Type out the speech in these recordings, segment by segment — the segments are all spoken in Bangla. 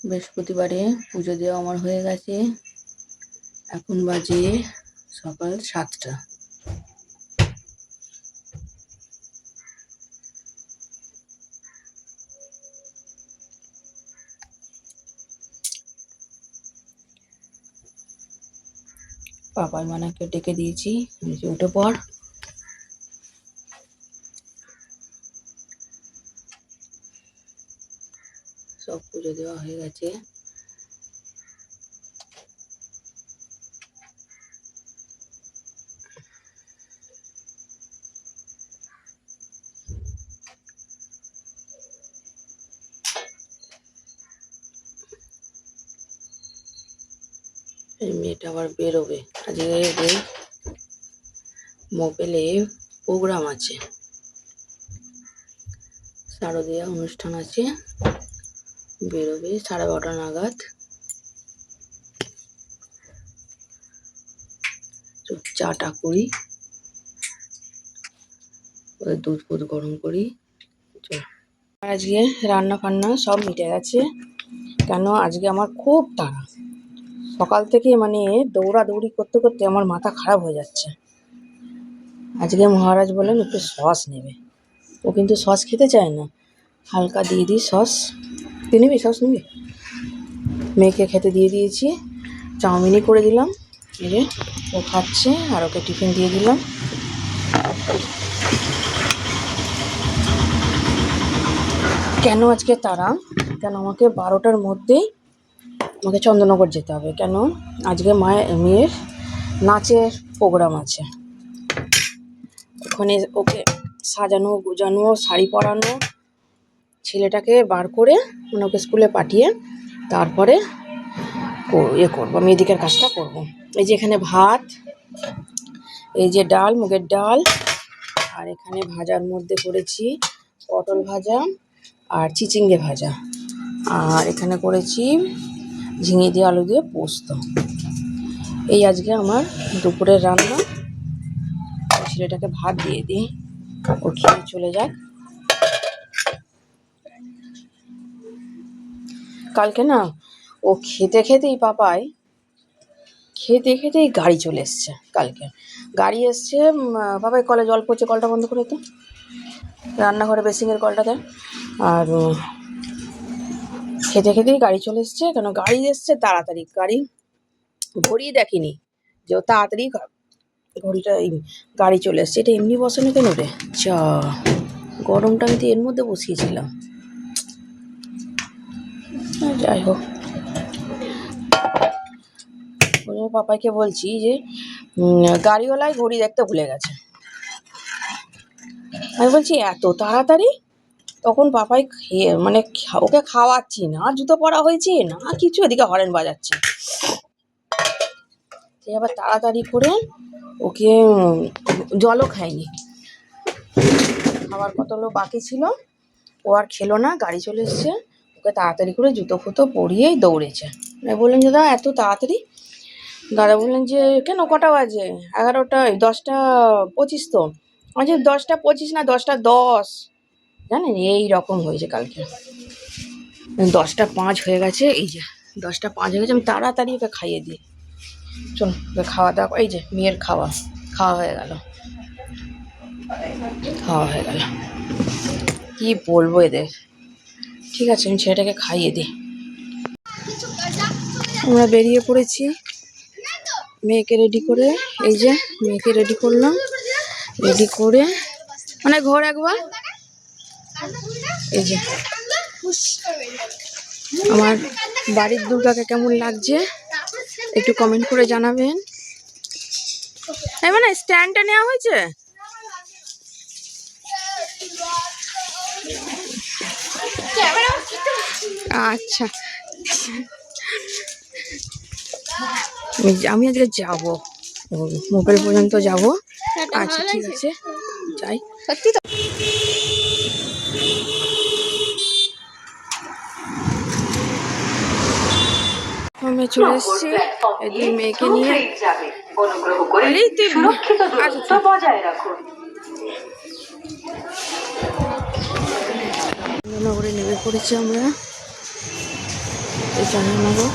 বৃহস্পতিবারে পুজো দেওয়া আমার হয়ে গেছে। এখন বাজে সকাল 7টা। পাপাই মানাকে ডেকে দিয়েছি, উঠে পড়। সব পুজো দেওয়া হয়ে গেছে। এই মেয়েটা আবার বেরোবে আজকে, মোবাইলে প্রোগ্রাম আছে, শারদীয়া অনুষ্ঠান আছে, বেরোবে 12:30 নাগাদ। চাটা করি, দুধ ফুধ গরম করি। আজকে রান্না ফান্না সব মিটে গেছে। কেন আজকে আমার খুব তাড়া, সকাল থেকে মানে দৌড়াদৌড়ি করতে করতে আমার মাথা খারাপ হয়ে যাচ্ছে। আজকে মহারাজ বলেন একটু সস নেবে, ও কিন্তু সস খেতে চায় না। হালকা দিয়ে দিই সস, তুই নিবি সস নিবি? মেয়েকে খেতে দিয়ে দিয়েছি, চাউমিনই করে দিলাম, এই ও খাচ্ছে, আর ওকে টিফিন দিয়ে দিলাম। কেন আজকে তারা, কেন আমাকে 12টার মধ্যেই আমাকে চন্দননগর যেতে হবে। কেন আজকে মেয়ের নাচের প্রোগ্রাম আছে, ওখানে ওকে সাজানো গোজানো, শাড়ি পরানো, ছেলেটাকে বার করে মানে ওকে স্কুলে পাঠিয়ে তারপরে করবো, আমি এদিকের কাজটা করব। এই যে এখানে ভাত, এই যে ডাল, মুগের ডাল, আর এখানে ভাজার মধ্যে করেছি পটল ভাজা আর চিচিঙ্গে ভাজা, আর এখানে করেছি ঝিঙে দিয়ে আলু দিয়ে পোস্ত। এই আজকে আমার দুপুরের রান্না। ছেলেটাকে ভাত দিয়ে দিই, ও খেয়ে চলে যাক। কালকে না ও খেতে খেতেই পাপাই খেতে খেতেই গাড়ি চলে এসছে। কালকে গাড়ি এসছে, পাপাই কলে জল পড়ছে, কলটা বন্ধ করে তো, রান্নাঘরে বেসিংয়ের কলটাতে। আর খেতে খেতেই গাড়ি চলে এসছে। কেন গাড়ি এসছে তাড়াতাড়ি, গাড়ি ঘড়ি দেখিনি যে ও তাড়াতাড়ি ঘড়িটা, গাড়ি চলে এসছে। এটা এমনি বসে না কেন রে, চা গরমটা আমি তো এর মধ্যে বসিয়েছিলাম। যাই হোক, পাপাইকে বলছি যে গাড়িওয়ালায় ঘড়ি দেখতে ভুলে গেছে। আমি বলছি এত তাড়াতাড়ি, তখন পাপাই মানে ওকে খাওয়াচ্ছি না, জুতো পরা হয়েছে না কিছু, এদিকে হরেন বাজাচ্ছে। সে আবার তাড়াতাড়ি করে ওকে জলও খায়নি, খাবার কত বাকি ছিল, ও আর খেলো না, গাড়ি চলে এসছে। ওকে তাড়াতাড়ি করে জুতো ফুতো পরিয়েই দৌড়েছে। আমি বললেন যে দাদা এত তাড়াতাড়ি? দাদা বললেন যে কেন কটা বাজে? 11টা 10টা 25 তো। আচ্ছা 10টা 25 না 10টা 10, জানেন এই রকম হয়েছে কালকে। 10টা 5 হয়ে গেছে, এই যে 10টা 5 হয়ে গেছে। আমি তাড়াতাড়ি ওকে খাইয়ে দিই, চল ওকে খাওয়া দাওয়া। এই যে মেয়ের খাওয়া হয়ে গেল, কি বলবো এদের। ঠিক আছে, আমি ছেলেটাকে খাইয়ে দিই। আমরা বেরিয়ে পড়েছি মেয়েকে রেডি করে। এই যে মেয়েকে রেডি করলাম, রেডি করে মানে ঘর একবার। এই যে আমার বাড়ির দুর্গাকে কেমন লাগছে একটু কমেন্ট করে জানাবেন। মানে স্ট্যান্ডটা নেওয়া হয়েছে, আচ্ছা আমি আজকে যাবো, মোবাইল পর্যন্ত যাব। আচ্ছা ঠিক আছে, যাই। সত্যি তো আমি চলে এসেছি এই মেয়েকে নিয়ে। নগরে নেমে পড়েছি আমরা। স্টেশনে নেবো।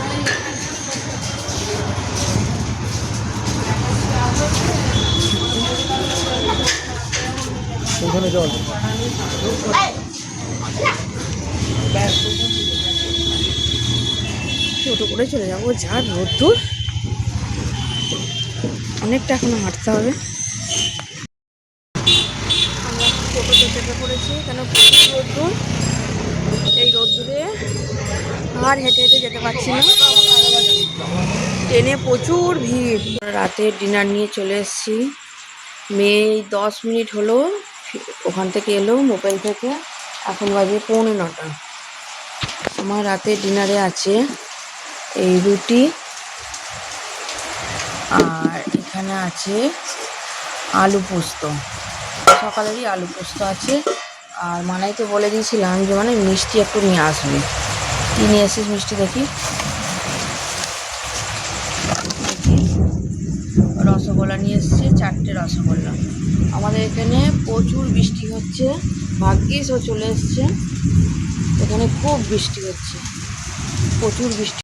টোটো করে চলে যাবো, যা রোদ্দুর, অনেকটা এখনো হাঁটতে হবে। আমরা টোটোতে চেপে পড়েছি, কেন প্রচুর রোদ্দুর, এই রোদ্দুরে আর হেঁটে হেঁটে যেতে পারছি না, ট্রেনে প্রচুর ভিড়। রাতের ডিনার নিয়ে চলে এসেছি, মেয়ে 10 মিনিট হলো ওখান থেকে এলো মোবাইল থেকে, এখন বাজে 9:45। আমার রাতের ডিনারে আছে এই রুটি, আর এখানে আছে আলু পোস্ত, সকালেরই আলু পোস্ত আছে। আর মানাইকে বলে দিয়েছিলাম যে মানে মিষ্টি একটু নিয়ে আসবে, কি নিয়ে আসিস মিষ্টি দেখি। রসগোল্লা নিয়ে এসছে, 4টে রসগোল্লা। আমাদের এখানে প্রচুর বৃষ্টি হচ্ছে, ভাগ্যিস ও চলে এসছে, এখানে খুব বৃষ্টি হচ্ছে, প্রচুর বৃষ্টি।